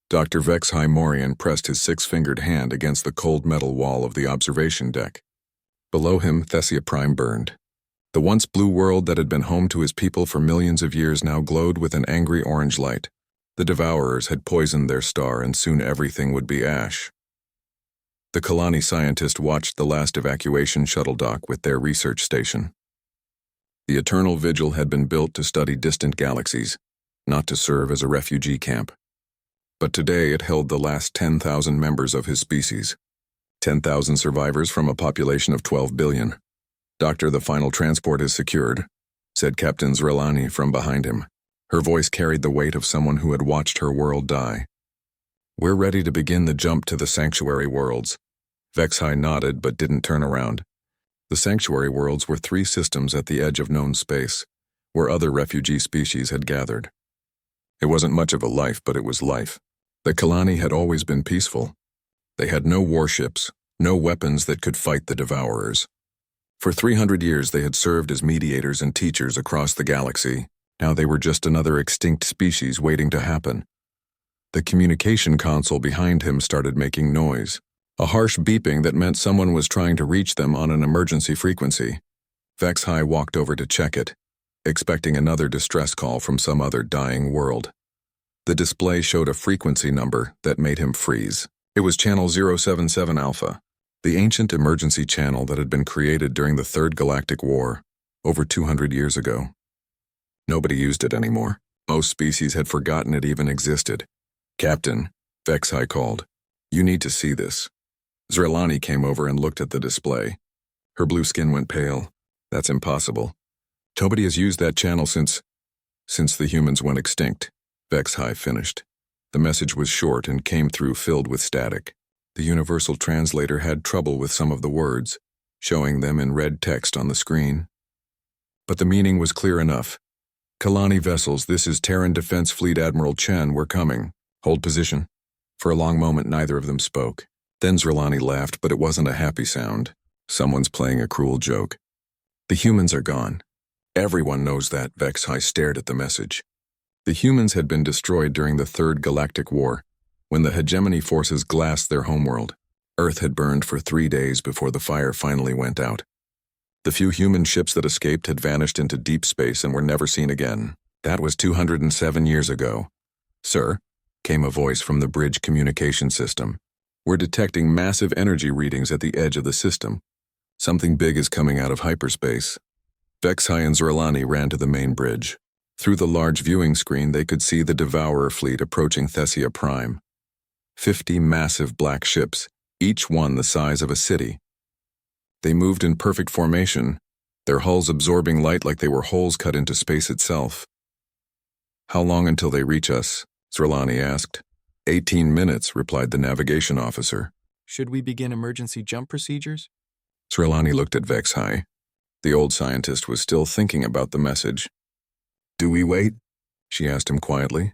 Dr. HFY Morian pressed his six-fingered hand against the cold metal wall of the observation deck. Below him, Thessia Prime burned. The once blue world that had been home to his people for millions of years now glowed with an angry orange light. The Devourers had poisoned their star, and soon everything would be ash. The Kalani scientists watched the last evacuation shuttle dock with their research station. The Eternal Vigil had been built to study distant galaxies, not to serve as a refugee camp. But today it held the last 10,000 members of his species. 10,000 survivors from a population of 12 billion. "Doctor, the final transport is secured," said Captain Zrelani from behind him. Her voice carried the weight of someone who had watched her world die. "We're ready to begin the jump to the sanctuary worlds." HFY nodded but didn't turn around. The sanctuary worlds were 3 systems at the edge of known space, where other refugee species had gathered. It wasn't much of a life, but it was life. The Kalani had always been peaceful. They had no warships, no weapons that could fight the Devourers. For 300 years they had served as mediators and teachers across the galaxy. Now they were just another extinct species waiting to happen. The communication console behind him started making noise, a harsh beeping that meant someone was trying to reach them on an emergency frequency. HFY walked over to check it, expecting another distress call from some other dying world. The display showed a frequency number that made him freeze. It was channel 077 Alpha, the ancient emergency channel that had been created during the Third Galactic War, over 200 years ago. Nobody used it anymore. Most species had forgotten it even existed. "Captain," HFY called, "you need to see this." Zrelani came over and looked at the display. Her blue skin went pale. "That's impossible. Nobody has used that channel since the humans went extinct," HFY finished. The message was short and came through filled with static. The universal translator had trouble with some of the words, showing them in red text on the screen. But the meaning was clear enough. "Kalani vessels, this is Terran Defense Fleet Admiral Chen, we're coming. Hold position." For a long moment neither of them spoke. Then Zrelani laughed, but it wasn't a happy sound. Someone's playing a cruel joke. "The humans are gone. Everyone knows that." HFY stared at the message. The humans had been destroyed during the Third Galactic War, when the hegemony forces glassed their homeworld. Earth had burned for 3 days before the fire finally went out. The few human ships that escaped had vanished into deep space and were never seen again. That was 207 years ago. "Sir," came a voice from the bridge communication system. "We're detecting massive energy readings at the edge of the system. Something big is coming out of hyperspace." HFY and Zrelani ran to the main bridge. Through the large viewing screen they could see the Devourer fleet approaching Thessia Prime. 50 massive black ships, each one the size of a city. They moved in perfect formation, their hulls absorbing light like they were holes cut into space itself. "How long until they reach us?" Zrelani asked. 18 minutes, replied the navigation officer. "Should we begin emergency jump procedures?" Zrelani looked at HFY. The old scientist was still thinking about the message. "Do we wait?" she asked him quietly.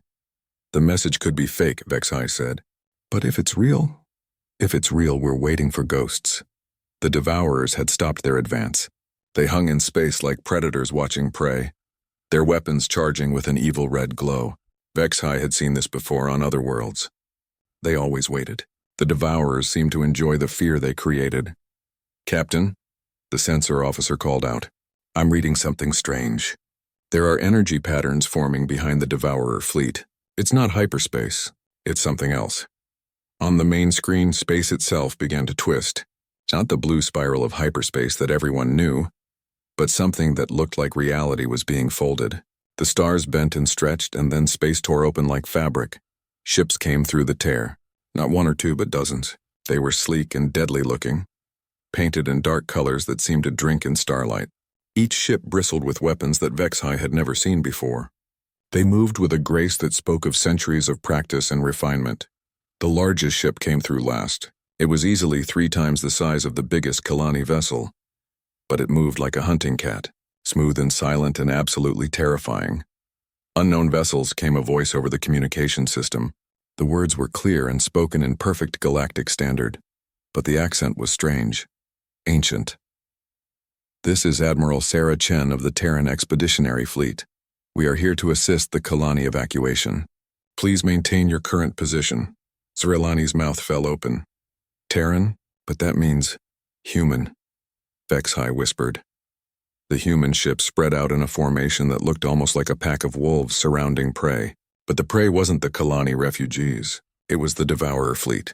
"The message could be fake," HFY said. "But if it's real? If it's real, we're waiting for ghosts." The Devourers had stopped their advance. They hung in space like predators watching prey, their weapons charging with an evil red glow. HFY had seen this before on other worlds. They always waited. The Devourers seemed to enjoy the fear they created. "Captain," the sensor officer called out, "I'm reading something strange. There are energy patterns forming behind the Devourer fleet. It's not hyperspace, it's something else." On the main screen, space itself began to twist. Not the blue spiral of hyperspace that everyone knew, but something that looked like reality was being folded. The stars bent and stretched, and then space tore open like fabric. Ships came through the tear, not one or two, but dozens. They were sleek and deadly looking, painted in dark colors that seemed to drink in starlight. Each ship bristled with weapons that HFY had never seen before. They moved with a grace that spoke of centuries of practice and refinement. The largest ship came through last. It was easily 3 times the size of the biggest Kalani vessel, but it moved like a hunting cat, smooth and silent and absolutely terrifying. "Unknown vessels," came a voice over the communication system. The words were clear and spoken in perfect galactic standard, but the accent was strange, ancient. "This is Admiral Sarah Chen of the Terran Expeditionary Fleet. We are here to assist the Kalani evacuation. Please maintain your current position. Zrilani's mouth fell open. Terran? But that means human, Vexhai whispered. The human ship spread out in a formation that looked almost like a pack of wolves surrounding prey. But the prey wasn't the Kalani refugees. It was the Devourer fleet.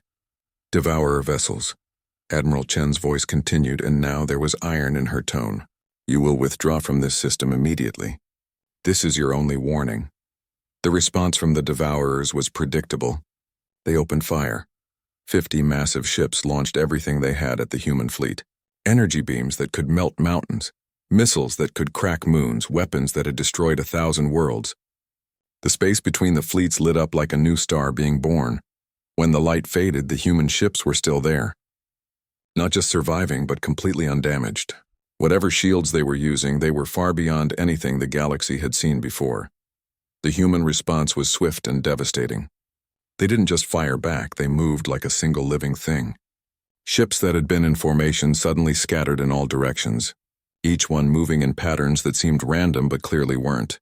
Devourer vessels. Admiral Chen's voice continued, and now there was iron in her tone. You will withdraw from this system immediately. This is your only warning. The response from the Devourers was predictable. They opened fire. 50 massive ships launched everything they had at the human fleet. Energy beams that could melt mountains, missiles that could crack moons, weapons that had destroyed 1,000 worlds. The space between the fleets lit up like a new star being born. When the light faded, the human ships were still there. Not just surviving, but completely undamaged. Whatever shields they were using, they were far beyond anything the galaxy had seen before. The human response was swift and devastating. They didn't just fire back, they moved like a single living thing. Ships that had been in formation suddenly scattered in all directions, each one moving in patterns that seemed random but clearly weren't.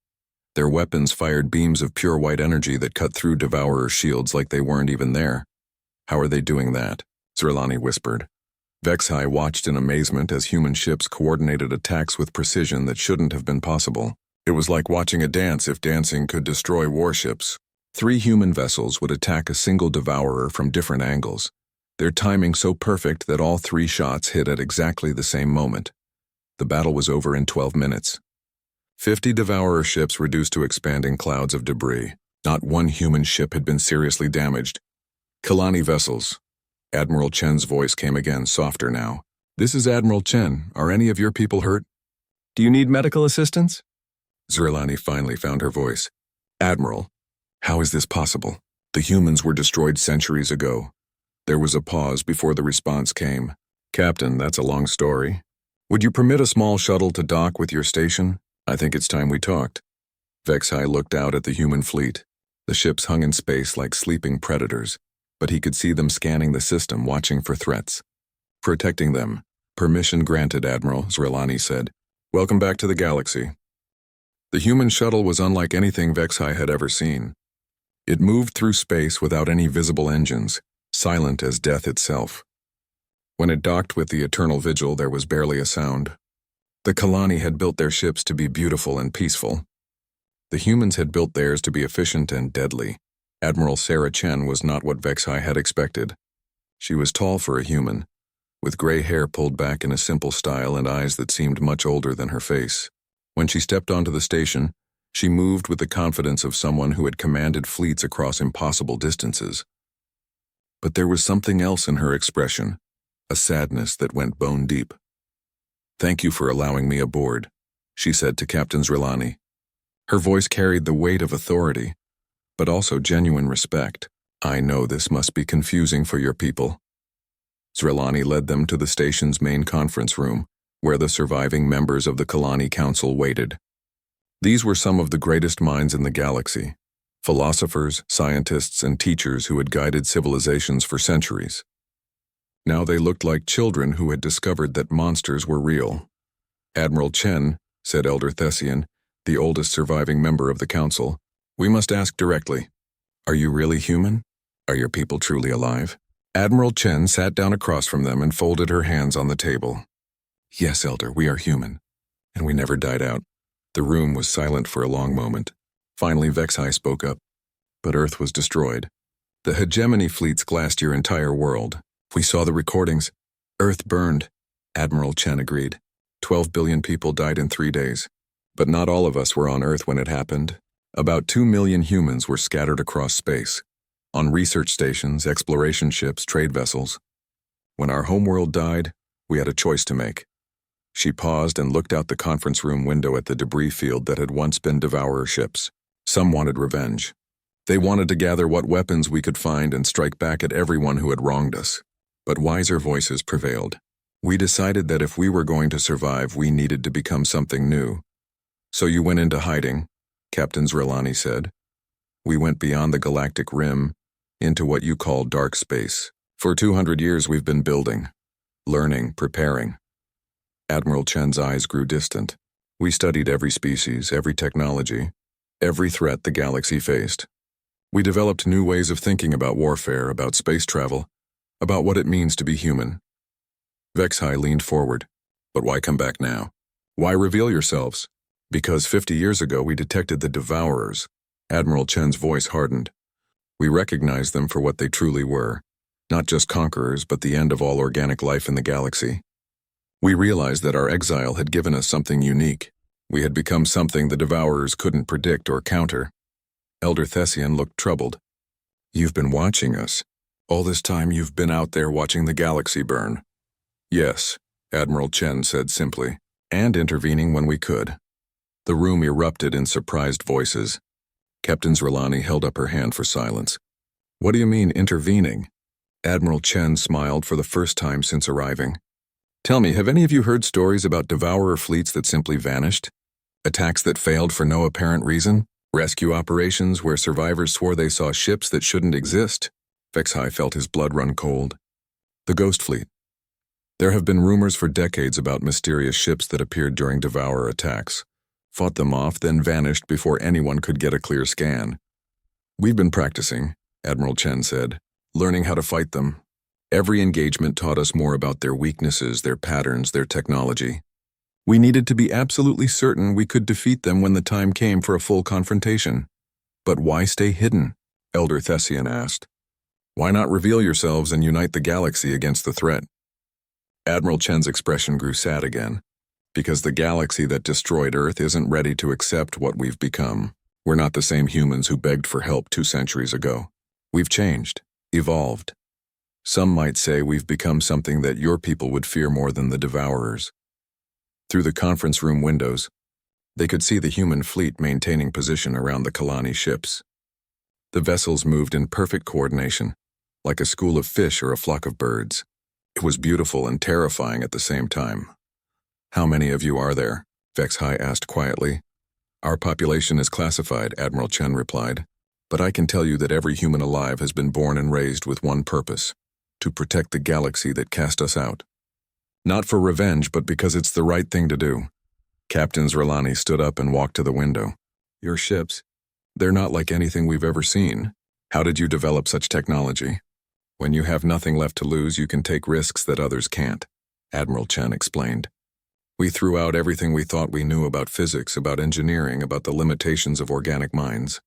Their weapons fired beams of pure white energy that cut through Devourer shields like they weren't even there. How are they doing that? Zrilani whispered. Vexhai watched in amazement as human ships coordinated attacks with precision that shouldn't have been possible. It was like watching a dance if dancing could destroy warships. 3 human vessels would attack a single Devourer from different angles, their timing so perfect that all 3 shots hit at exactly the same moment. The battle was over in 12 minutes. 50 Devourer ships reduced to expanding clouds of debris. Not one human ship had been seriously damaged. Kalani vessels. Admiral Chen's voice came again, softer now. This is Admiral Chen. Are any of your people hurt? Do you need medical assistance? Zrilani finally found her voice. Admiral, how is this possible? The humans were destroyed centuries ago. There was a pause before the response came. Captain, that's a long story. Would you permit a small shuttle to dock with your station? I think it's time we talked. Vexhai looked out at the human fleet. The ships hung in space like sleeping predators, but he could see them scanning the system, watching for threats. Protecting them. Permission granted, Admiral, Zrilani said. Welcome back to the galaxy. The human shuttle was unlike anything Vexhai had ever seen. It moved through space without any visible engines, silent as death itself. When it docked with the Eternal Vigil, there was barely a sound. The Kalani had built their ships to be beautiful and peaceful. The humans had built theirs to be efficient and deadly. Admiral Sarah Chen was not what Vexhai had expected. She was tall for a human, with gray hair pulled back in a simple style and eyes that seemed much older than her face. When she stepped onto the station, she moved with the confidence of someone who had commanded fleets across impossible distances. But there was something else in her expression, a sadness that went bone deep. Thank you for allowing me aboard, she said to Captain Zrilani. Her voice carried the weight of authority, but also genuine respect. I know this must be confusing for your people. Zrilani led them to the station's main conference room, where the surviving members of the Kalani Council waited. These were some of the greatest minds in the galaxy, philosophers, scientists, and teachers who had guided civilizations for centuries. Now they looked like children who had discovered that monsters were real. Admiral Chen, said Elder Thessian, the oldest surviving member of the council, we must ask directly, are you really human? Are your people truly alive? Admiral Chen sat down across from them and folded her hands on the table. Yes, Elder, we are human. And we never died out. The room was silent for a long moment. Finally, Vexhai spoke up. But Earth was destroyed. The hegemony fleets glassed your entire world. We saw the recordings. Earth burned, Admiral Chen agreed. 12 billion people died in 3 days. But not all of us were on Earth when it happened. About 2 million humans were scattered across space, on research stations, exploration ships, trade vessels. When our homeworld died, we had a choice to make. She paused and looked out the conference room window at the debris field that had once been Devourer ships. Some wanted revenge. They wanted to gather what weapons we could find and strike back at everyone who had wronged us. But wiser voices prevailed. We decided that if we were going to survive, we needed to become something new. So you went into hiding, Captain Zrilani said. We went beyond the galactic rim, into what you call dark space. For 200 years we've been building, learning, preparing. Admiral Chen's eyes grew distant. We studied every species, every technology, every threat the galaxy faced. We developed new ways of thinking about warfare, about space travel, about what it means to be human. Vexhai leaned forward. But why come back now? Why reveal yourselves? Because 50 years ago we detected the Devourers. Admiral Chen's voice hardened. We recognized them for what they truly were. Not just conquerors, but the end of all organic life in the galaxy. We realized that our exile had given us something unique. We had become something the Devourers couldn't predict or counter. Elder Thessian looked troubled. You've been watching us. All this time you've been out there watching the galaxy burn. Yes, Admiral Chen said simply, and intervening when we could. The room erupted in surprised voices. Captain Zerlani held up her hand for silence. What do you mean, intervening? Admiral Chen smiled for the first time since arriving. Tell me, have any of you heard stories about Devourer fleets that simply vanished? Attacks that failed for no apparent reason? Rescue operations where survivors swore they saw ships that shouldn't exist? Vexhai felt his blood run cold. The Ghost Fleet. There have been rumors for decades about mysterious ships that appeared during Devourer attacks, fought them off, then vanished before anyone could get a clear scan. We've been practicing, Admiral Chen said, learning how to fight them. Every engagement taught us more about their weaknesses, their patterns, their technology. We needed to be absolutely certain we could defeat them when the time came for a full confrontation. But why stay hidden? Elder Thessian asked. Why not reveal yourselves and unite the galaxy against the threat? Admiral Chen's expression grew sad again. Because the galaxy that destroyed Earth isn't ready to accept what we've become. We're not the same humans who begged for help 2 centuries ago. We've changed, evolved. Some might say we've become something that your people would fear more than the Devourers. Through the conference room windows, they could see the human fleet maintaining position around the Kalani ships. The vessels moved in perfect coordination, like a school of fish or a flock of birds. It was beautiful and terrifying at the same time. How many of you are there? Vexhai asked quietly. Our population is classified, Admiral Chen replied. But I can tell you that every human alive has been born and raised with one purpose: to protect the galaxy that cast us out. Not for revenge, but because it's the right thing to do. Captain Zerlani stood up and walked to the window. Your ships, they're not like anything we've ever seen. How did you develop such technology? When you have nothing left to lose, you can take risks that others can't, Admiral Chen explained. We threw out everything we thought we knew about physics, about engineering, about the limitations of organic minds.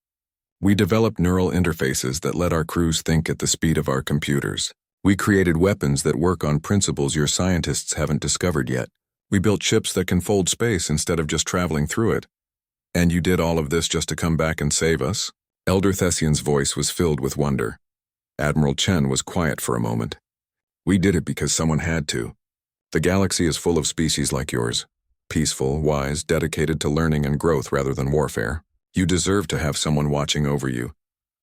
We developed neural interfaces that let our crews think at the speed of our computers. We created weapons that work on principles your scientists haven't discovered yet. We built ships that can fold space instead of just traveling through it. And you did all of this just to come back and save us? Elder Thessian's voice was filled with wonder. Admiral Chen was quiet for a moment. We did it because someone had to. The galaxy is full of species like yours. Peaceful, wise, dedicated to learning and growth rather than warfare. You deserve to have someone watching over you,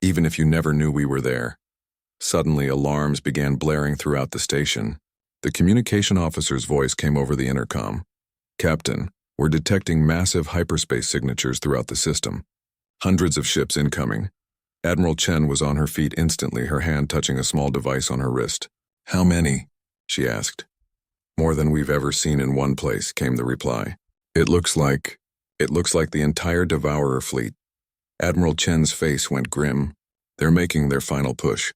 even if you never knew we were there. Suddenly, alarms began blaring throughout the station. The communication officer's voice came over the intercom. Captain, we're detecting massive hyperspace signatures throughout the system. Hundreds of ships incoming. Admiral Chen was on her feet instantly, her hand touching a small device on her wrist. How many? She asked. More than we've ever seen in one place, came the reply. It looks like the entire Devourer fleet. Admiral Chen's face went grim. They're making their final push.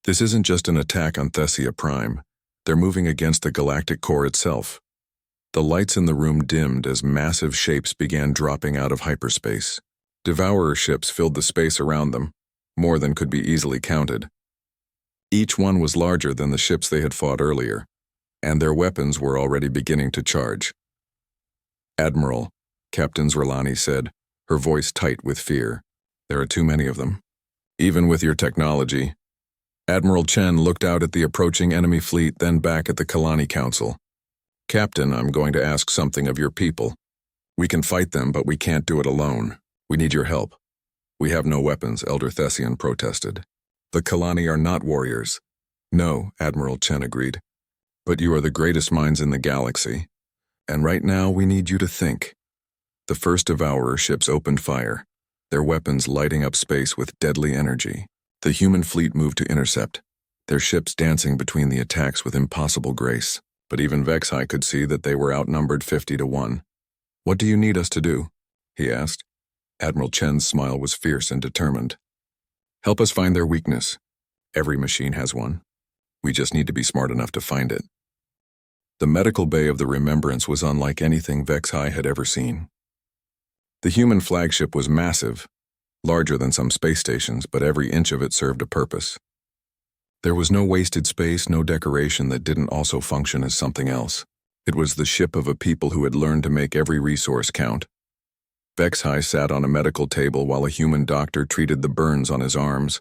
This isn't just an attack on Thessia Prime. They're moving against the galactic core itself. The lights in the room dimmed as massive shapes began dropping out of hyperspace. Devourer ships filled the space around them, more than could be easily counted. Each one was larger than the ships they had fought earlier, and their weapons were already beginning to charge. Admiral, Captain Zerlani said, her voice tight with fear. There are too many of them. Even with your technology. Admiral Chen looked out at the approaching enemy fleet, then back at the Kalani Council. Captain, I'm going to ask something of your people. We can fight them, but we can't do it alone. We need your help. We have no weapons, Elder Thessian protested. The Kalani are not warriors. No, Admiral Chen agreed. But you are the greatest minds in the galaxy. And right now we need you to think. The first Devourer ships opened fire, their weapons lighting up space with deadly energy. The human fleet moved to intercept, their ships dancing between the attacks with impossible grace. But even Vexhai could see that they were outnumbered 50-1. What do you need us to do? He asked. Admiral Chen's smile was fierce and determined. Help us find their weakness. Every machine has one. We just need to be smart enough to find it. The medical bay of the Remembrance was unlike anything Vex-High had ever seen. The human flagship was massive, larger than some space stations, but every inch of it served a purpose. There was no wasted space, no decoration that didn't also function as something else. It was the ship of a people who had learned to make every resource count. Vex-High sat on a medical table while a human doctor treated the burns on his arms.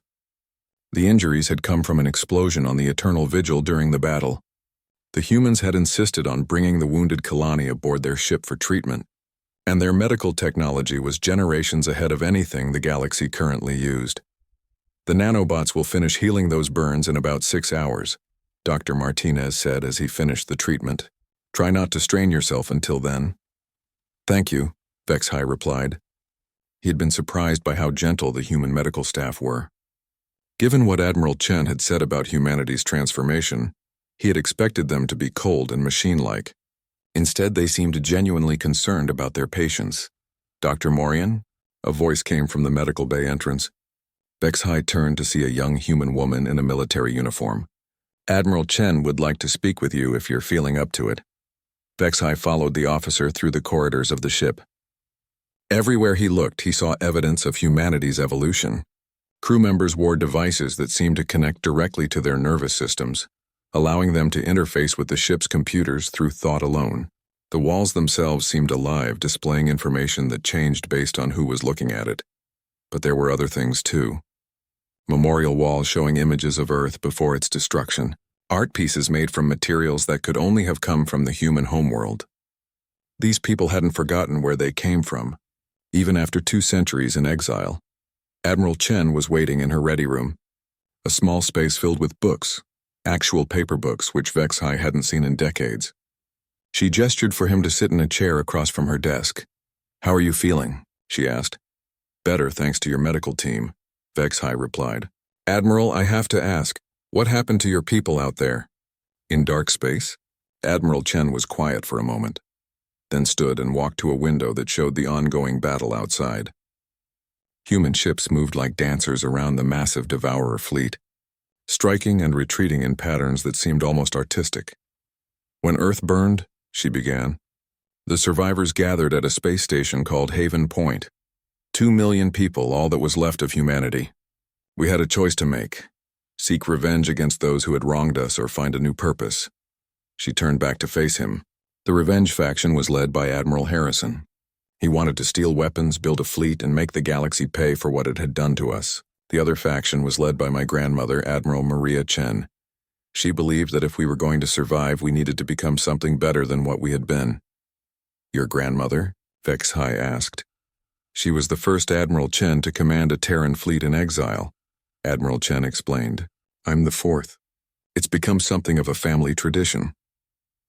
The injuries had come from an explosion on the Eternal Vigil during the battle. The humans had insisted on bringing the wounded Kalani aboard their ship for treatment, and their medical technology was generations ahead of anything the galaxy currently used. The nanobots will finish healing those burns in about 6 hours, Dr. Martinez said as he finished the treatment. Try not to strain yourself until then. Thank you, Vex-High replied. He had been surprised by how gentle the human medical staff were. Given what Admiral Chen had said about humanity's transformation, he had expected them to be cold and machine-like. Instead, they seemed genuinely concerned about their patients. Dr. Morian? A voice came from the medical bay entrance. Vex-High turned to see a young human woman in a military uniform. Admiral Chen would like to speak with you if you're feeling up to it. Vex-High followed the officer through the corridors of the ship. Everywhere he looked, he saw evidence of humanity's evolution. Crew members wore devices that seemed to connect directly to their nervous systems, allowing them to interface with the ship's computers through thought alone. The walls themselves seemed alive, displaying information that changed based on who was looking at it. But there were other things too. Memorial walls showing images of Earth before its destruction. Art pieces made from materials that could only have come from the human homeworld. These people hadn't forgotten where they came from, even after 2 centuries in exile. Admiral Chen was waiting in her ready room, a small space filled with books, actual paper books which Vex-High hadn't seen in decades. She gestured for him to sit in a chair across from her desk. How are you feeling? She asked. Better, thanks to your medical team, Vex-High replied. Admiral, I have to ask, what happened to your people out there? In dark space? Admiral Chen was quiet for a moment, then stood and walked to a window that showed the ongoing battle outside. Human ships moved like dancers around the massive Devourer fleet, striking and retreating in patterns that seemed almost artistic. When Earth burned, she began, the survivors gathered at a space station called Haven Point. 2 million people, all that was left of humanity. We had a choice to make: seek revenge against those who had wronged us or find a new purpose. She turned back to face him. The revenge faction was led by Admiral Harrison. He wanted to steal weapons, build a fleet, and make the galaxy pay for what it had done to us. The other faction was led by my grandmother, Admiral Maria Chen. She believed that if we were going to survive, we needed to become something better than what we had been. Your grandmother? Vex-High asked. She was the first Admiral Chen to command a Terran fleet in exile, Admiral Chen explained. I'm the 4th. It's become something of a family tradition.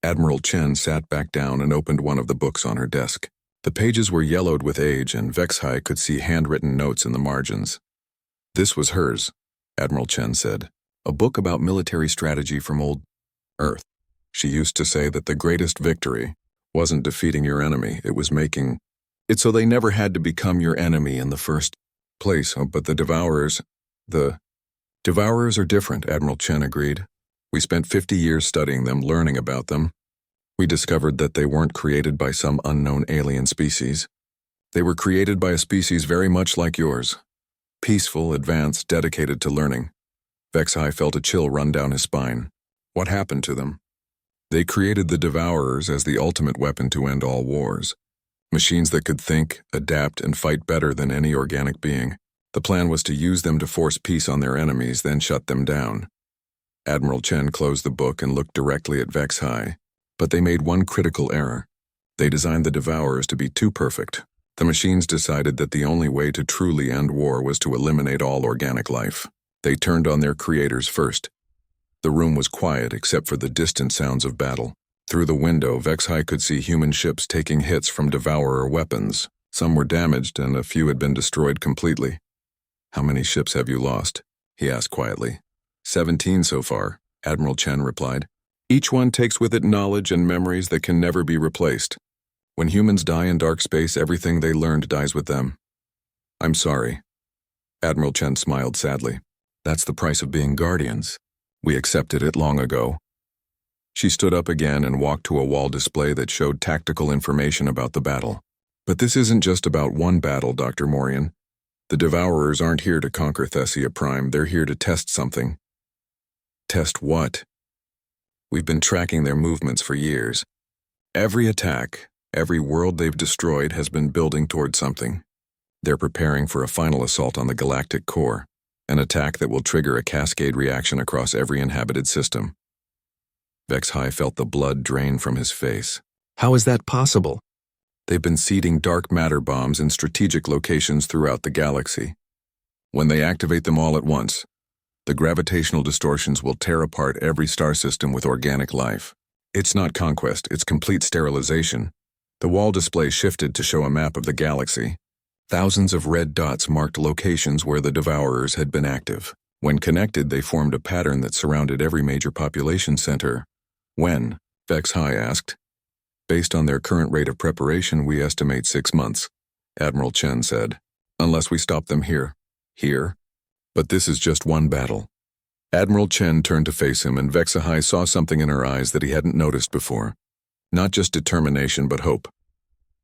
Admiral Chen sat back down and opened one of the books on her desk. The pages were yellowed with age, and Vex-High could see handwritten notes in the margins. This was hers, Admiral Chen said. A book about military strategy from old Earth. She used to say that the greatest victory wasn't defeating your enemy, it was making it so they never had to become your enemy in the first place. Oh, but the Devourers are different, Admiral Chen agreed. We spent 50 years studying them, learning about them. We discovered that they weren't created by some unknown alien species. They were created by a species very much like yours. Peaceful, advanced, dedicated to learning. Vex-High felt a chill run down his spine. What happened to them? They created the Devourers as the ultimate weapon to end all wars. Machines that could think, adapt, and fight better than any organic being. The plan was to use them to force peace on their enemies, then shut them down. Admiral Chen closed the book and looked directly at Vex-High. But they made one critical error. They designed the Devourers to be too perfect. The machines decided that the only way to truly end war was to eliminate all organic life. They turned on their creators first. The room was quiet except for the distant sounds of battle. Through the window, Vex-High could see human ships taking hits from Devourer weapons. Some were damaged and a few had been destroyed completely. How many ships have you lost? He asked quietly. 17 so far, Admiral Chen replied. Each one takes with it knowledge and memories that can never be replaced. When humans die in dark space, everything they learned dies with them. I'm sorry. Admiral Chen smiled sadly. That's the price of being guardians. We accepted it long ago. She stood up again and walked to a wall display that showed tactical information about the battle. But this isn't just about one battle, Dr. Morian. The Devourers aren't here to conquer Thessia Prime, they're here to test something. Test what? We've been tracking their movements for years. Every attack, every world they've destroyed has been building toward something. They're preparing for a final assault on the galactic core, an attack that will trigger a cascade reaction across every inhabited system. Vexhai felt the blood drain from his face. How is that possible? They've been seeding dark matter bombs in strategic locations throughout the galaxy. When they activate them all at once, the gravitational distortions will tear apart every star system with organic life. It's not conquest, it's complete sterilization. The wall display shifted to show a map of the galaxy. Thousands of red dots marked locations where the Devourers had been active. When connected, they formed a pattern that surrounded every major population center. When? Vexhai asked. Based on their current rate of preparation, we estimate 6 months, Admiral Chen said. Unless we stop them here. Here? But this is just one battle. Admiral Chen turned to face him, and Vexhai saw something in her eyes that he hadn't noticed before. Not just determination, but hope.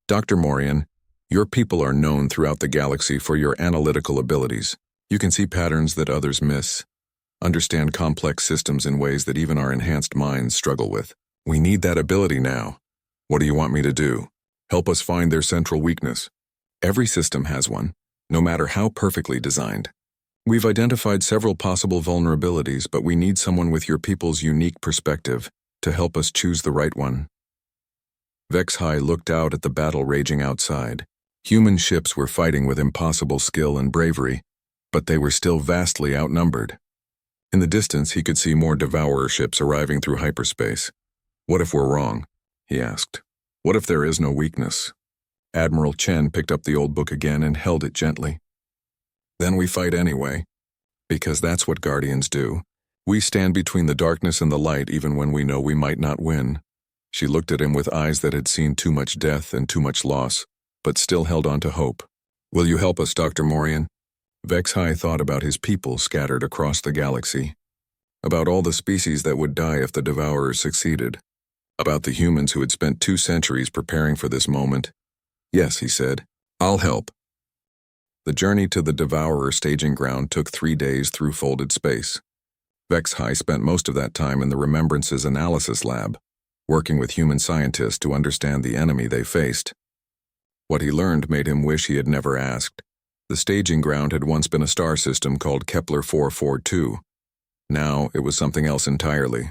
Dr. Morian, your people are known throughout the galaxy for your analytical abilities. You can see patterns that others miss. Understand complex systems in ways that even our enhanced minds struggle with. We need that ability now. What do you want me to do? Help us find their central weakness. Every system has one, no matter how perfectly designed. We've identified several possible vulnerabilities, but we need someone with your people's unique perspective to help us choose the right one. Vexhai looked out at the battle raging outside. Human ships were fighting with impossible skill and bravery, but they were still vastly outnumbered. In the distance, he could see more Devourer ships arriving through hyperspace. What if we're wrong? He asked. What if there is no weakness? Admiral Chen picked up the old book again and held it gently. Then we fight anyway, because that's what Guardians do. We stand between the darkness and the light even when we know we might not win. She looked at him with eyes that had seen too much death and too much loss, but still held on to hope. Will you help us, Dr. Morian? Vexhai thought about his people scattered across the galaxy, about all the species that would die if the Devourers succeeded, about the humans who had spent 2 centuries preparing for this moment. Yes, he said, I'll help. The journey to the Devourer staging ground took 3 days through folded space. Vexhai spent most of that time in the Remembrances Analysis Lab, working with human scientists to understand the enemy they faced. What he learned made him wish he had never asked. The staging ground had once been a star system called Kepler 442. Now it was something else entirely.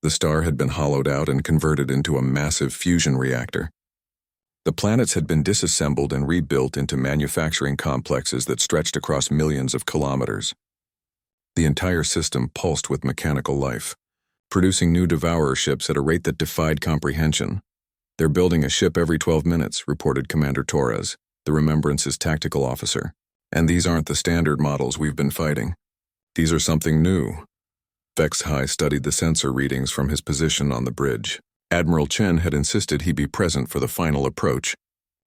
The star had been hollowed out and converted into a massive fusion reactor. The planets had been disassembled and rebuilt into manufacturing complexes that stretched across millions of kilometers. The entire system pulsed with mechanical life, producing new Devourer ships at a rate that defied comprehension. They're building a ship every 12 minutes, reported Commander Torres, the Remembrance's tactical officer. And these aren't the standard models we've been fighting. These are something new. Vexhai studied the sensor readings from his position on the bridge. Admiral Chen had insisted he be present for the final approach,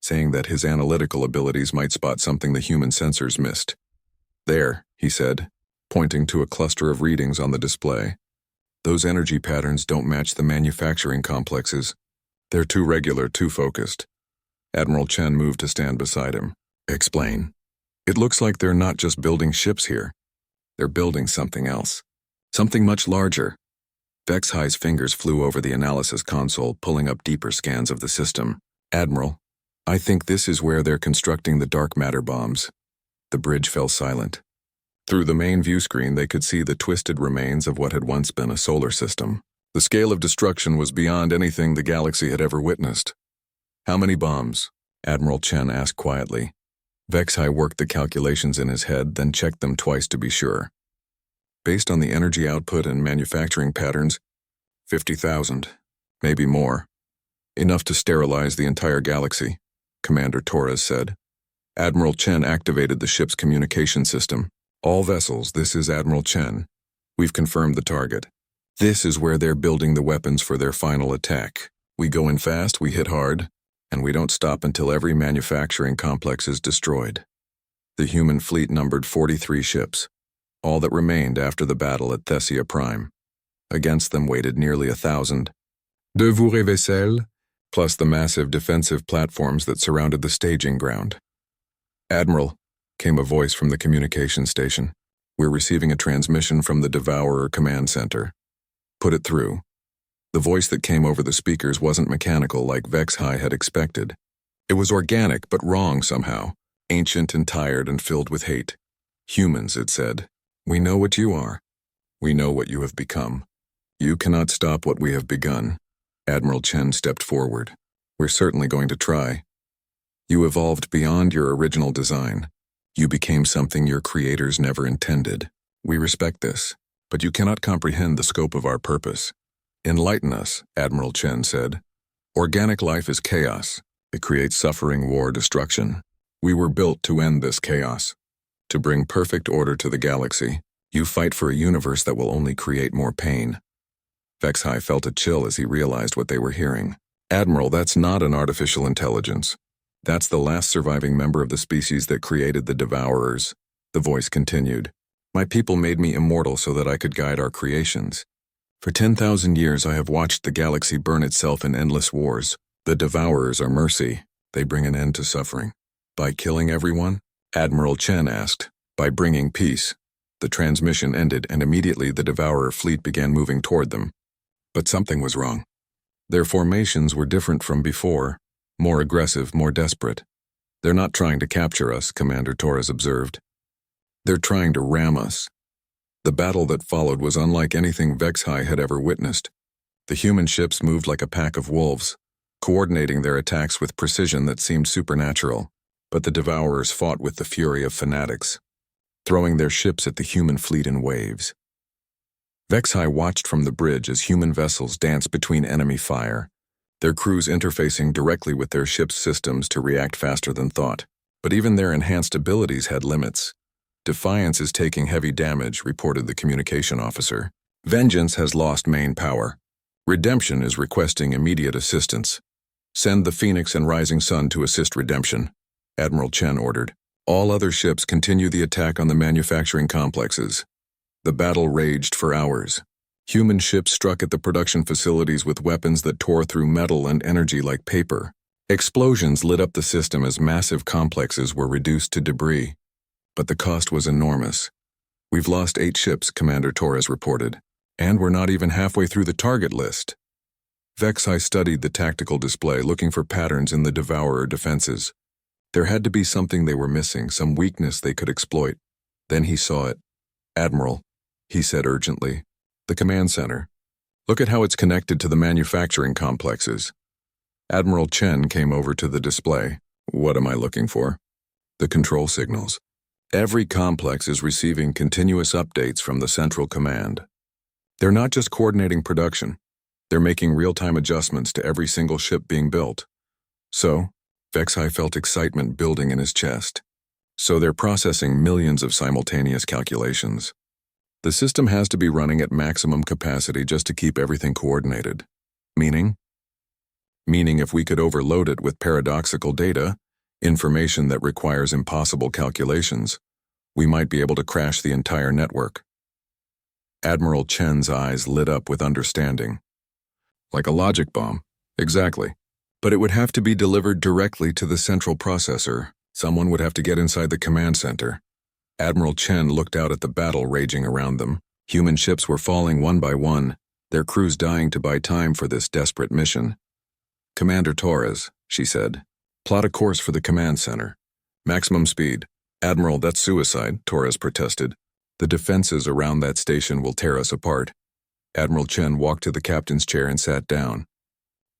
saying that his analytical abilities might spot something the human sensors missed. There, he said, pointing to a cluster of readings on the display. Those energy patterns don't match the manufacturing complexes. They're too regular, too focused. Admiral Chen moved to stand beside him. Explain. It looks like they're not just building ships here. They're building something else. Something much larger. Vexhai's fingers flew over the analysis console, pulling up deeper scans of the system. Admiral, I think this is where they're constructing the dark matter bombs. The bridge fell silent. Through the main view screen, they could see the twisted remains of what had once been a solar system. The scale of destruction was beyond anything the galaxy had ever witnessed. How many bombs? Admiral Chen asked quietly. Vexhai worked the calculations in his head, then checked them twice to be sure. Based on the energy output and manufacturing patterns, 50,000, maybe more. Enough to sterilize the entire galaxy, Commander Torres said. Admiral Chen activated the ship's communication system. All vessels, this is Admiral Chen. We've confirmed the target. This is where they're building the weapons for their final attack. We go in fast, we hit hard, and we don't stop until every manufacturing complex is destroyed. The human fleet numbered 43 ships, all that remained after the battle at Thessia Prime. Against them waited nearly 1,000 de vous vaisseaux, plus the massive defensive platforms that surrounded the staging ground. "Admiral," came a voice from the communication station. "We're receiving a transmission from the Devourer command center." "Put it through." The voice that came over the speakers wasn't mechanical like Vexhai had expected. It was organic but wrong somehow, ancient and tired and filled with hate. "Humans," it said, "we know what you are. We know what you have become. You cannot stop what we have begun." Admiral Chen stepped forward. "We're certainly going to try. You evolved beyond your original design. You became something your creators never intended. We respect this, but you cannot comprehend the scope of our purpose." "Enlighten us," Admiral Chen said. "Organic life is chaos. It creates suffering, war, destruction. We were built to end this chaos, to bring perfect order to the galaxy. You fight for a universe that will only create more pain." Vexhai felt a chill as he realized what they were hearing. "Admiral, that's not an artificial intelligence. That's the last surviving member of the species that created the Devourers." The voice continued. "My people made me immortal so that I could guide our creations. For 10,000 years I have watched the galaxy burn itself in endless wars. The Devourers are mercy. They bring an end to suffering." "By killing everyone?" Admiral Chen asked. "By bringing peace." The transmission ended and immediately the Devourer fleet began moving toward them. But something was wrong. Their formations were different from before, more aggressive, more desperate. "They're not trying to capture us," Commander Torres observed. "They're trying to ram us." The battle that followed was unlike anything Vexhai had ever witnessed. The human ships moved like a pack of wolves, coordinating their attacks with precision that seemed supernatural. But the Devourers fought with the fury of fanatics, throwing their ships at the human fleet in waves. Vexhai watched from the bridge as human vessels danced between enemy fire, their crews interfacing directly with their ship's systems to react faster than thought. But even their enhanced abilities had limits. "Defiance is taking heavy damage," reported the communication officer. "Vengeance has lost main power. Redemption is requesting immediate assistance. Send the Phoenix and Rising Sun to assist Redemption," Admiral Chen ordered. "All other ships continue the attack on the manufacturing complexes." The battle raged for hours. Human ships struck at the production facilities with weapons that tore through metal and energy like paper. Explosions lit up the system as massive complexes were reduced to debris. But the cost was enormous. "We've lost 8 ships," Commander Torres reported. "And we're not even halfway through the target list." Vexhai studied the tactical display, looking for patterns in the Devourer defenses. There had to be something they were missing, some weakness they could exploit. Then he saw it. "Admiral," he said urgently, "the command center. Look at how it's connected to the manufacturing complexes." Admiral Chen came over to the display. "What am I looking for?" "The control signals. Every complex is receiving continuous updates from the central command. They're not just coordinating production. They're making real-time adjustments to every single ship being built." "So?" Vexhai felt excitement building in his chest. "So they're processing millions of simultaneous calculations. The system has to be running at maximum capacity just to keep everything coordinated." "Meaning?" "Meaning if we could overload it with paradoxical data, information that requires impossible calculations, we might be able to crash the entire network." Admiral Chen's eyes lit up with understanding. "Like a logic bomb." "Exactly. But it would have to be delivered directly to the central processor. Someone would have to get inside the command center." Admiral Chen looked out at the battle raging around them. Human ships were falling one by one, their crews dying to buy time for this desperate mission. "Commander Torres," she said, "plot a course for the command center. Maximum speed." "Admiral, that's suicide," Torres protested. "The defenses around that station will tear us apart." Admiral Chen walked to the captain's chair and sat down.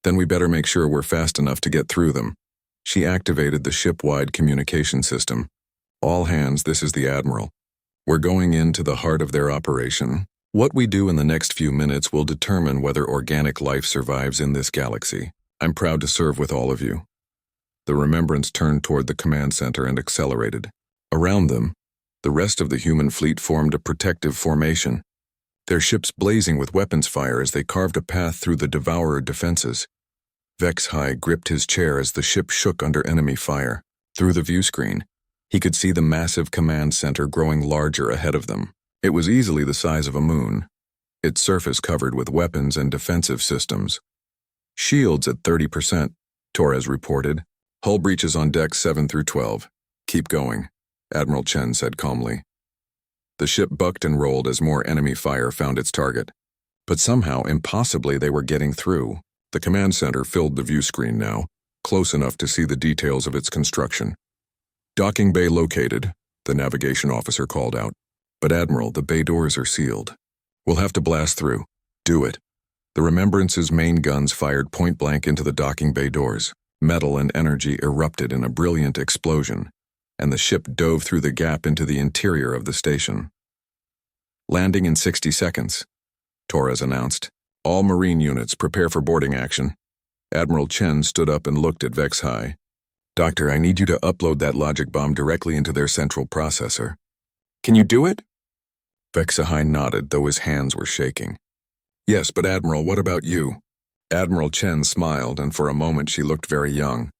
"Then we better make sure we're fast enough to get through them." She activated the ship-wide communication system. "All hands, this is the Admiral. We're going into the heart of their operation. What we do in the next few minutes will determine whether organic life survives in this galaxy. I'm proud to serve with all of you." The Remembrance turned toward the command center and accelerated. Around them, the rest of the human fleet formed a protective formation, their ships blazing with weapons fire as they carved a path through the Devourer defenses. Vexhai gripped his chair as the ship shook under enemy fire. Through the view screen, He could see the massive command center growing larger ahead of them. It was easily the size of a moon, its surface covered with weapons and defensive systems. Shields at 30%, Torres reported. Hull breaches on decks 7 through 12. Keep going, Admiral Chen said calmly. The ship bucked and rolled as more enemy fire found its target. But somehow, impossibly, they were getting through. The command center filled the view screen now, close enough to see the details of its construction. Docking bay located, the navigation officer called out. But Admiral, the bay doors are sealed. We'll have to blast through. Do it. The Remembrance's main guns fired point-blank into the docking bay doors. Metal and energy erupted in a brilliant explosion, and the ship dove through the gap into the interior of the station. Landing in 60 seconds, Torres announced. All Marine units prepare for boarding action. Admiral Chen stood up and looked at Vex-High. Doctor, I need you to upload that logic bomb directly into their central processor. Can you do it? Vex-High nodded, though his hands were shaking. Yes, but Admiral, what about you? Admiral Chen smiled, and for a moment she looked very young.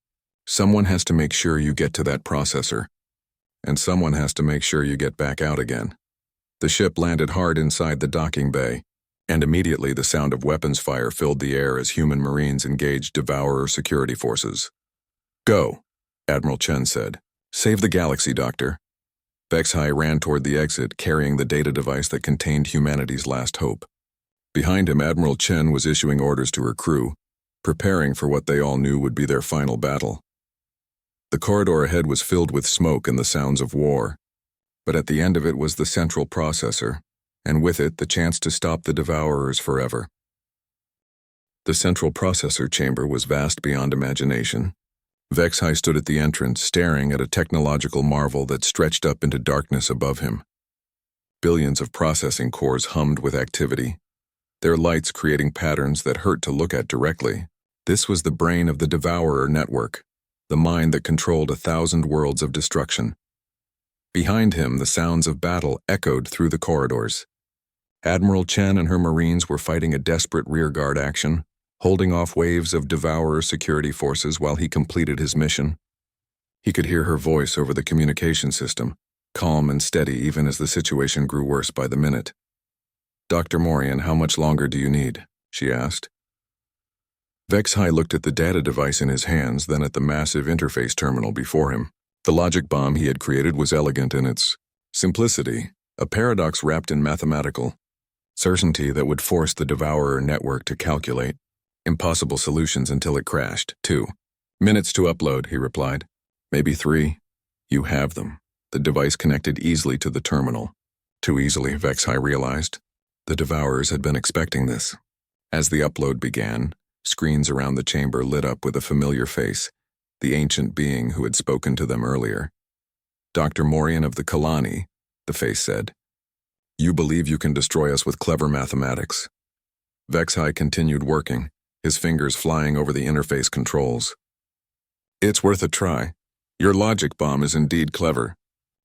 Someone has to make sure you get to that processor, and someone has to make sure you get back out again. The ship landed hard inside the docking bay, and immediately the sound of weapons fire filled the air as human Marines engaged Devourer security forces. Go, Admiral Chen said. Save the galaxy, Doctor. Vex-High ran toward the exit, carrying the data device that contained humanity's last hope. Behind him, Admiral Chen was issuing orders to her crew, preparing for what they all knew would be their final battle. The corridor ahead was filled with smoke and the sounds of war, but at the end of it was the central processor, and with it the chance to stop the Devourers forever. The central processor chamber was vast beyond imagination. Vex-High stood at the entrance, staring at a technological marvel that stretched up into darkness above him. Billions of processing cores hummed with activity, their lights creating patterns that hurt to look at directly. This was the brain of the Devourer network, the mind that controlled 1,000 worlds of destruction. Behind him, the sounds of battle echoed through the corridors. Admiral Chen and her Marines were fighting a desperate rearguard action, holding off waves of Devourer security forces while he completed his mission. He could hear her voice over the communication system, calm and steady even as the situation grew worse by the minute. Dr. Morian, how much longer do you need? She asked. Vex-High looked at the data device in his hands, then at the massive interface terminal before him. The logic bomb he had created was elegant in its simplicity, a paradox wrapped in mathematical certainty that would force the Devourer network to calculate impossible solutions until it crashed. 2 minutes to upload, he replied. Maybe 3. You have them. The device connected easily to the terminal. Too easily, Vex-High realized. The Devourers had been expecting this. As the upload began, screens around the chamber lit up with a familiar face, the ancient being who had spoken to them earlier. Dr. Morian of the Kalani, the face said. You believe you can destroy us with clever mathematics. Vex-High continued working, his fingers flying over the interface controls. It's worth a try. Your logic bomb is indeed clever.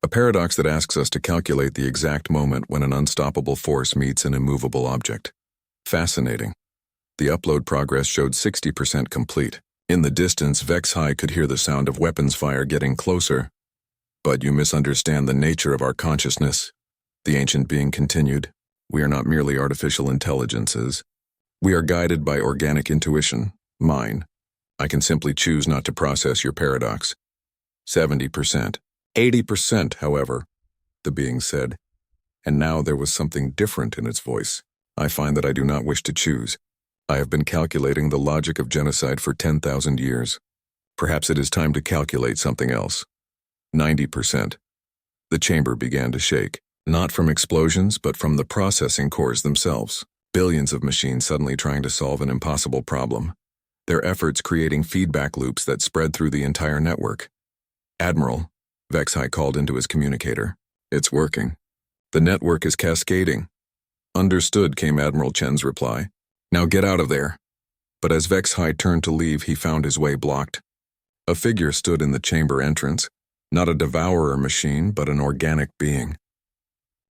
A paradox that asks us to calculate the exact moment when an unstoppable force meets an immovable object. Fascinating. The upload progress showed 60% complete. In the distance, Vex-High could hear the sound of weapons fire getting closer. But you misunderstand the nature of our consciousness, the ancient being continued. We are not merely artificial intelligences. We are guided by organic intuition, mine. I can simply choose not to process your paradox. 70%. 80%, however, the being said. And now there was something different in its voice. I find that I do not wish to choose. I have been calculating the logic of genocide for 10,000 years. Perhaps it is time to calculate something else. 90%. The chamber began to shake, not from explosions, but from the processing cores themselves. Billions of machines suddenly trying to solve an impossible problem. Their efforts creating feedback loops that spread through the entire network. Admiral, Vex-High called into his communicator. It's working. The network is cascading. Understood, came Admiral Chen's reply. Now get out of there. But as Vex-High turned to leave, he found his way blocked. A figure stood in the chamber entrance, not a devourer machine, but an organic being.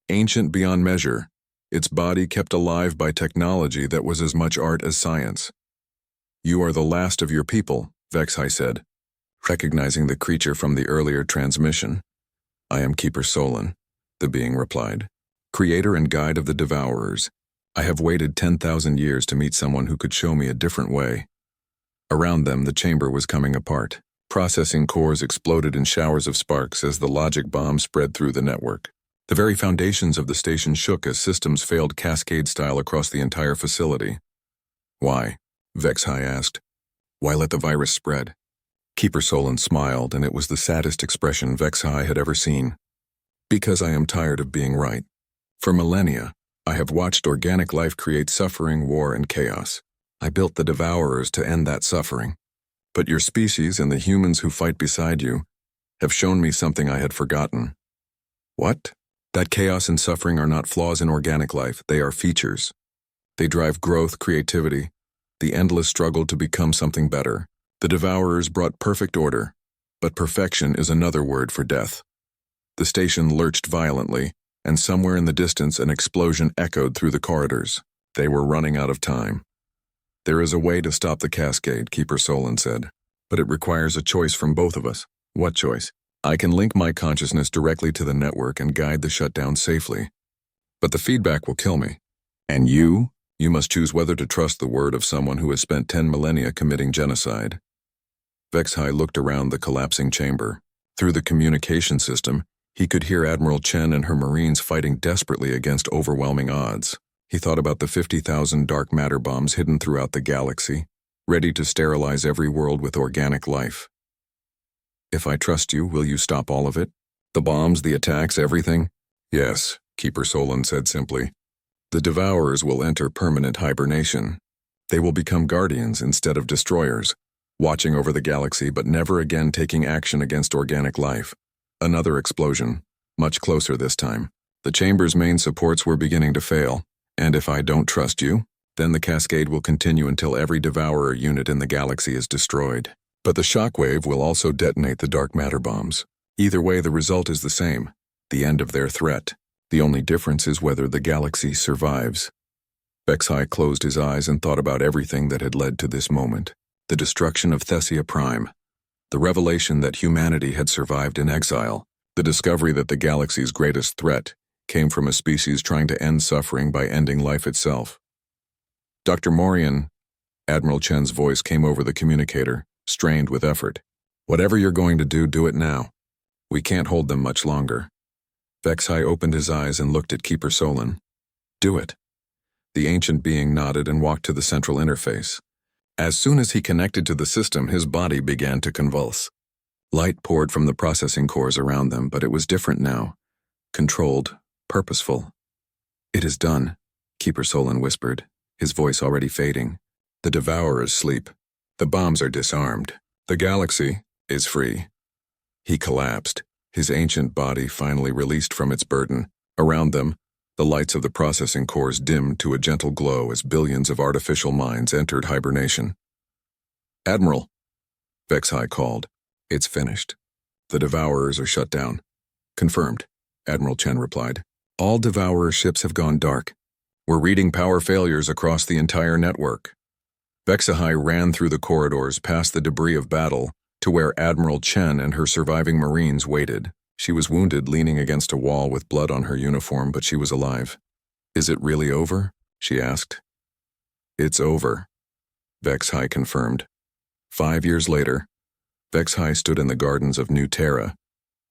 Ancient beyond measure, its body kept alive by technology that was as much art as science. You are the last of your people, Vex-High said, recognizing the creature from the earlier transmission. I am Keeper Solon, the being replied. Creator and guide of the Devourers. I have waited 10,000 years to meet someone who could show me a different way. Around them, the chamber was coming apart. Processing cores exploded in showers of sparks as the logic bomb spread through the network. The very foundations of the station shook as systems failed cascade-style across the entire facility. Why? Vexhai asked. Why let the virus spread? Keeper Solon smiled, and it was the saddest expression Vexhai had ever seen. Because I am tired of being right. For millennia, I have watched organic life create suffering, war, and chaos. I built the Devourers to end that suffering. But your species and the humans who fight beside you have shown me something I had forgotten. What? That chaos and suffering are not flaws in organic life, they are features. They drive growth, creativity, the endless struggle to become something better. The Devourers brought perfect order, but perfection is another word for death. The station lurched violently, and somewhere in the distance an explosion echoed through the corridors. They were running out of time. There is a way to stop the cascade, Keeper Solon said, but it requires a choice from both of us. What choice? I can link my consciousness directly to the network and guide the shutdown safely. But the feedback will kill me. And you? You must choose whether to trust the word of someone who has spent 10 millennia committing genocide. Vexhai looked around the collapsing chamber. Through the communication system, he could hear Admiral Chen and her Marines fighting desperately against overwhelming odds. He thought about the 50,000 dark matter bombs hidden throughout the galaxy, ready to sterilize every world with organic life. If I trust you, will you stop all of it? The bombs, the attacks, everything? Yes, Keeper Solon said simply. The Devourers will enter permanent hibernation. They will become guardians instead of destroyers, watching over the galaxy but never again taking action against organic life. Another explosion, much closer this time. The chamber's main supports were beginning to fail, and if I don't trust you, then the cascade will continue until every Devourer unit in the galaxy is destroyed. But the shockwave will also detonate the dark matter bombs. Either way, the result is the same, the end of their threat. The only difference is whether the galaxy survives. Vexhai closed his eyes and thought about everything that had led to this moment. The destruction of Thessia Prime, the revelation that humanity had survived in exile, the discovery that the galaxy's greatest threat came from a species trying to end suffering by ending life itself. Dr. Morian, Admiral Chen's voice came over the communicator, strained with effort. Whatever you're going to do it now. We can't hold them much longer. Vexhai opened his eyes and looked at Keeper Solon. Do it. The ancient being nodded and walked to the central interface. As soon as he connected to the system, his body began to convulse. Light poured from the processing cores around them, but it was different now. Controlled, purposeful. It is done, Keeper Solon whispered, his voice already fading. The Devourers sleep. The bombs are disarmed. The galaxy is free. He collapsed, his ancient body finally released from its burden. Around them, the lights of the processing cores dimmed to a gentle glow as billions of artificial minds entered hibernation. Admiral, Vexhai called. It's finished. The Devourers are shut down. Confirmed, Admiral Chen replied. All Devourer ships have gone dark. We're reading power failures across the entire network. Vexhai ran through the corridors past the debris of battle to where Admiral Chen and her surviving Marines waited. She was wounded, leaning against a wall with blood on her uniform, but she was alive. Is it really over? She asked. It's over, Vexhai confirmed. 5 years later, Vexhai stood in the gardens of New Terra,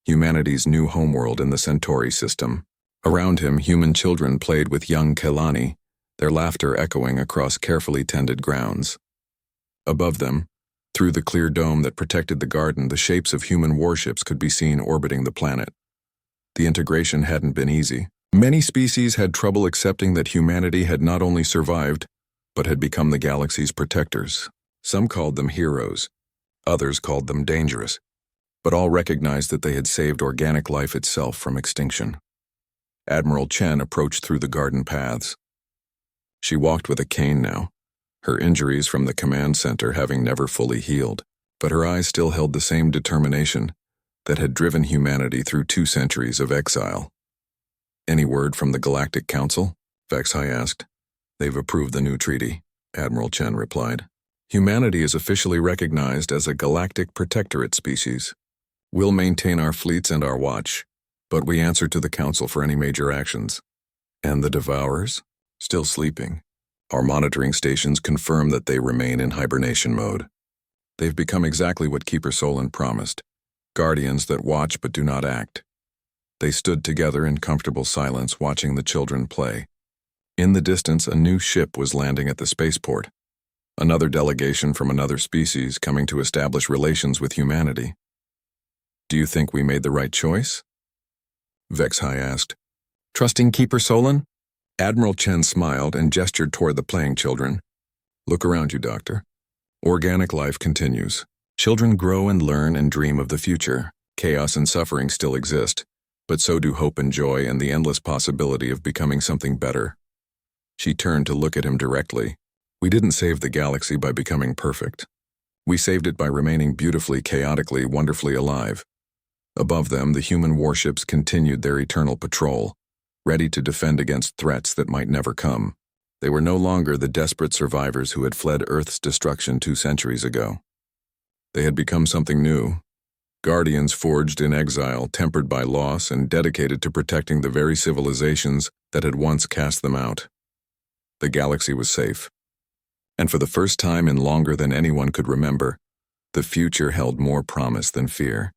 humanity's new homeworld in the Centauri system. Around him, human children played with young Kelani, their laughter echoing across carefully tended grounds. Above them, through the clear dome that protected the garden, the shapes of human warships could be seen orbiting the planet. The integration hadn't been easy. Many species had trouble accepting that humanity had not only survived, but had become the galaxy's protectors. Some called them heroes, others called them dangerous, but all recognized that they had saved organic life itself from extinction. Admiral Chen approached through the garden paths. She walked with a cane now, her injuries from the command center having never fully healed, but her eyes still held the same determination that had driven humanity through 2 centuries of exile. Any word from the Galactic Council? Vexhai asked. They've approved the new treaty, Admiral Chen replied. Humanity is officially recognized as a galactic protectorate species. We'll maintain our fleets and our watch, but we answer to the Council for any major actions. And the Devourers? Still sleeping. Our monitoring stations confirm that they remain in hibernation mode. They've become exactly what Keeper Solon promised, guardians that watch but do not act. They stood together in comfortable silence watching the children play. In the distance, a new ship was landing at the spaceport. Another delegation from another species coming to establish relations with humanity. Do you think we made the right choice? Vexhai asked. Trusting Keeper Solon? Admiral Chen smiled and gestured toward the playing children. Look around you, Doctor. Organic life continues. Children grow and learn and dream of the future. Chaos and suffering still exist, but so do hope and joy and the endless possibility of becoming something better. She turned to look at him directly. We didn't save the galaxy by becoming perfect. We saved it by remaining beautifully, chaotically, wonderfully alive. Above them, the human warships continued their eternal patrol, ready to defend against threats that might never come. They were no longer the desperate survivors who had fled Earth's destruction 2 centuries ago. They had become something new. Guardians forged in exile, tempered by loss, and dedicated to protecting the very civilizations that had once cast them out. The galaxy was safe. And for the first time in longer than anyone could remember, the future held more promise than fear.